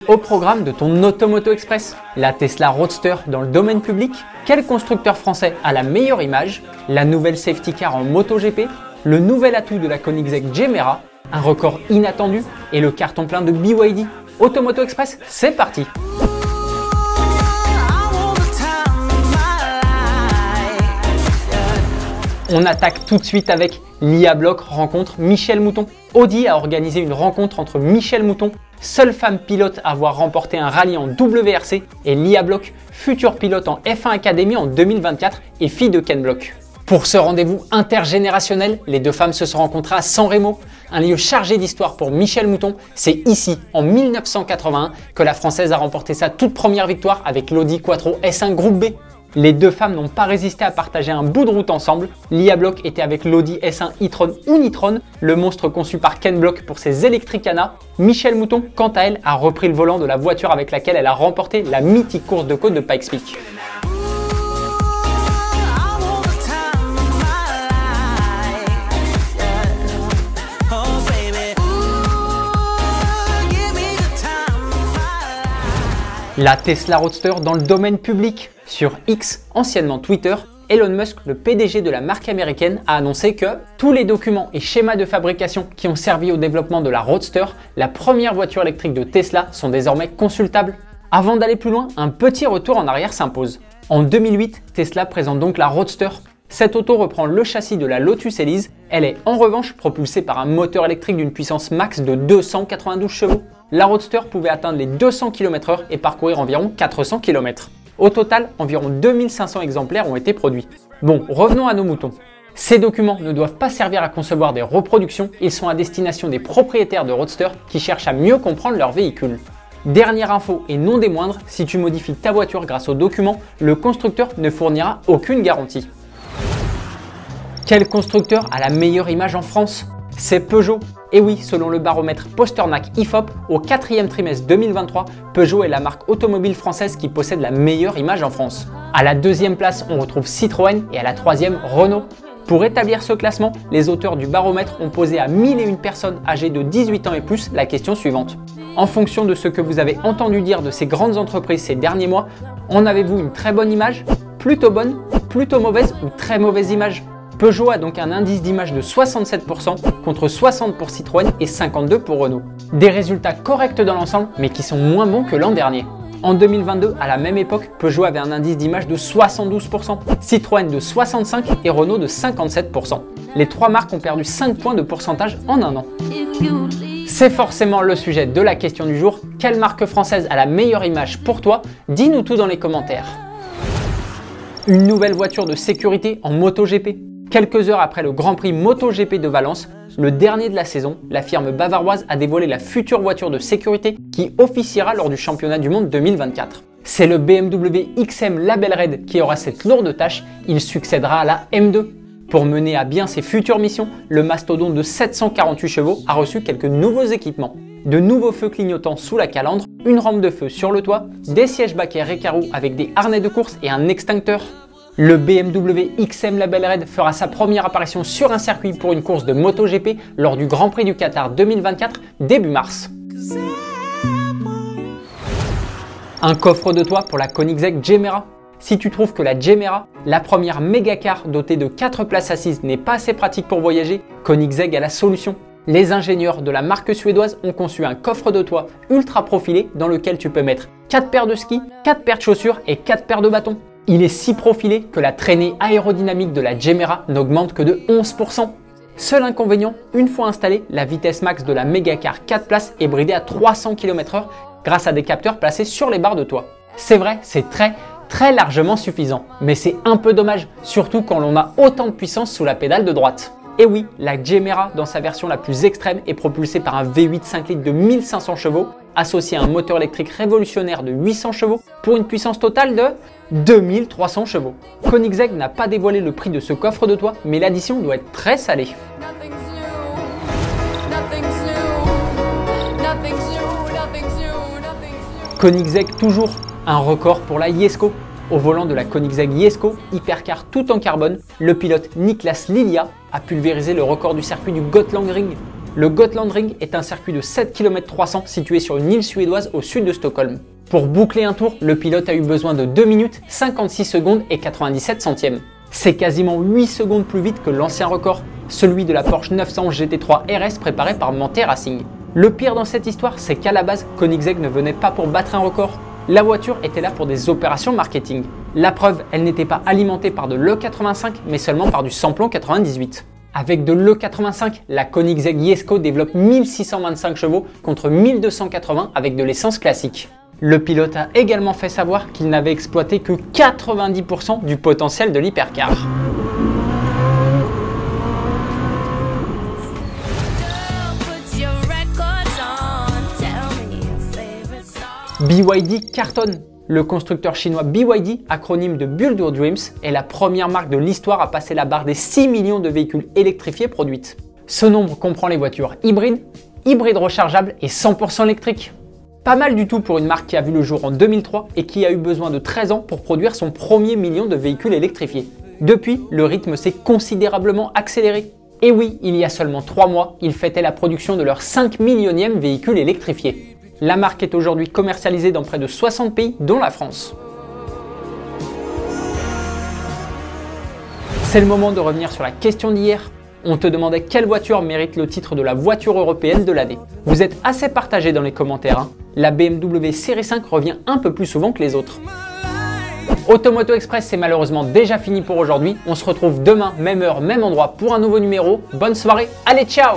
Au programme de ton Automoto Express, la Tesla Roadster dans le domaine public, quel constructeur français a la meilleure image, la nouvelle safety car en MotoGP, le nouvel atout de la Koenigsegg Gemera, un record inattendu et le carton plein de BYD. Automoto Express, c'est parti! On attaque tout de suite avec Lia Bloch rencontre Michèle Mouton. Audi a organisé une rencontre entre Michèle Mouton, seule femme pilote à avoir remporté un rallye en WRC, et Lia Bloch, future pilote en F1 Academy en 2024 et fille de Ken Bloch. Pour ce rendez-vous intergénérationnel, les deux femmes se sont rencontrées à San Remo, un lieu chargé d'histoire pour Michèle Mouton. C'est ici, en 1981, que la Française a remporté sa toute première victoire avec l'Audi Quattro S1 Groupe B. Les deux femmes n'ont pas résisté à partager un bout de route ensemble. Lia Bloch était avec l'Audi S1 e-tron Unitron, le monstre conçu par Ken Bloch pour ses Electricana. Michèle Mouton, quant à elle, a repris le volant de la voiture avec laquelle elle a remporté la mythique course de côte de Pikes Peak. La Tesla Roadster dans le domaine public. Sur X, anciennement Twitter, Elon Musk, le PDG de la marque américaine, a annoncé que tous les documents et schémas de fabrication qui ont servi au développement de la Roadster, la première voiture électrique de Tesla, sont désormais consultables. Avant d'aller plus loin, un petit retour en arrière s'impose. En 2008, Tesla présente donc la Roadster. Cette auto reprend le châssis de la Lotus Elise. Elle est en revanche propulsée par un moteur électrique d'une puissance max de 292 chevaux. La Roadster pouvait atteindre les 200 km/h et parcourir environ 400 km. Au total, environ 2500 exemplaires ont été produits. Bon, revenons à nos moutons. Ces documents ne doivent pas servir à concevoir des reproductions, ils sont à destination des propriétaires de Roadster qui cherchent à mieux comprendre leur véhicule. Dernière info et non des moindres, si tu modifies ta voiture grâce aux documents, le constructeur ne fournira aucune garantie. Quel constructeur a la meilleure image en France? C'est Peugeot. Et oui, selon le baromètre Posternak IFOP, au 4e trimestre 2023, Peugeot est la marque automobile française qui possède la meilleure image en France. À la 2e place, on retrouve Citroën et à la 3e, Renault. Pour établir ce classement, les auteurs du baromètre ont posé à 1001 personnes âgées de 18 ans et plus la question suivante. En fonction de ce que vous avez entendu dire de ces grandes entreprises ces derniers mois, en avez-vous une très bonne image, plutôt bonne, plutôt mauvaise ou très mauvaise image? Peugeot a donc un indice d'image de 67% contre 60 pour Citroën et 52 pour Renault. Des résultats corrects dans l'ensemble, mais qui sont moins bons que l'an dernier. En 2022, à la même époque, Peugeot avait un indice d'image de 72%, Citroën de 65% et Renault de 57%. Les trois marques ont perdu 5 points de pourcentage en un an. C'est forcément le sujet de la question du jour. Quelle marque française a la meilleure image pour toi? Dis-nous tout dans les commentaires. Une nouvelle voiture de sécurité en MotoGP. Quelques heures après le Grand Prix MotoGP de Valence, le dernier de la saison, la firme bavaroise a dévoilé la future voiture de sécurité qui officiera lors du championnat du monde 2024. C'est le BMW XM Label Red qui aura cette lourde tâche, il succédera à la M2. Pour mener à bien ses futures missions, le mastodonte de 748 chevaux a reçu quelques nouveaux équipements. De nouveaux feux clignotants sous la calandre, une rampe de feu sur le toit, des sièges baquets Recaro avec des harnais de course et un extincteur. Le BMW XM Label Red fera sa première apparition sur un circuit pour une course de MotoGP lors du Grand Prix du Qatar 2024 début mars. Un coffre de toit pour la Koenigsegg Gemera. Si tu trouves que la Gemera, la première méga car dotée de 4 places assises, n'est pas assez pratique pour voyager, Koenigsegg a la solution. Les ingénieurs de la marque suédoise ont conçu un coffre de toit ultra profilé dans lequel tu peux mettre 4 paires de skis, 4 paires de chaussures et 4 paires de bâtons. Il est si profilé que la traînée aérodynamique de la Gemera n'augmente que de 11%. Seul inconvénient, une fois installée, la vitesse max de la mégacar 4 places est bridée à 300 km/h grâce à des capteurs placés sur les barres de toit. C'est vrai, c'est très largement suffisant, mais c'est un peu dommage, surtout quand l'on a autant de puissance sous la pédale de droite. Et oui, la Gemera, dans sa version la plus extrême, est propulsée par un V8 5 litres de 1500 chevaux, associé à un moteur électrique révolutionnaire de 800 chevaux, pour une puissance totale de 2300 chevaux. Koenigsegg n'a pas dévoilé le prix de ce coffre de toit, mais l'addition doit être très salée. Koenigsegg toujours, un record pour la Jesko. Au volant de la Koenigsegg Jesko, hypercar tout en carbone, le pilote Niklas Lilia a pulvérisé le record du circuit du Gotlandring. Le Gotlandring est un circuit de 7 km 300 situé sur une île suédoise au sud de Stockholm. Pour boucler un tour, le pilote a eu besoin de 2 minutes, 56 secondes et 97 centièmes. C'est quasiment 8 secondes plus vite que l'ancien record, celui de la Porsche 911 GT3 RS préparée par Manthey Racing. Le pire dans cette histoire, c'est qu'à la base, Koenigsegg ne venait pas pour battre un record. La voiture était là pour des opérations marketing. La preuve, elle n'était pas alimentée par de l'E85, mais seulement par du samplon 98. Avec de l'E85, la Koenigsegg Jesko développe 1625 chevaux contre 1280 avec de l'essence classique. Le pilote a également fait savoir qu'il n'avait exploité que 90% du potentiel de l'hypercar. BYD cartonne. Le constructeur chinois BYD, acronyme de Build Your Dreams, est la première marque de l'histoire à passer la barre des 6 millions de véhicules électrifiés produites. Ce nombre comprend les voitures hybrides, hybrides rechargeables et 100% électriques. Pas mal du tout pour une marque qui a vu le jour en 2003 et qui a eu besoin de 13 ans pour produire son premier million de véhicules électrifiés. Depuis, le rythme s'est considérablement accéléré. Et oui, il y a seulement 3 mois, ils fêtaient la production de leur 5 millionième véhicule électrifié. La marque est aujourd'hui commercialisée dans près de 60 pays, dont la France. C'est le moment de revenir sur la question d'hier. On te demandait quelle voiture mérite le titre de la voiture européenne de l'année. Vous êtes assez partagés dans les commentaires, hein. La BMW Série 5 revient un peu plus souvent que les autres. Automoto Express, c'est malheureusement déjà fini pour aujourd'hui. On se retrouve demain, même heure, même endroit pour un nouveau numéro. Bonne soirée, allez ciao!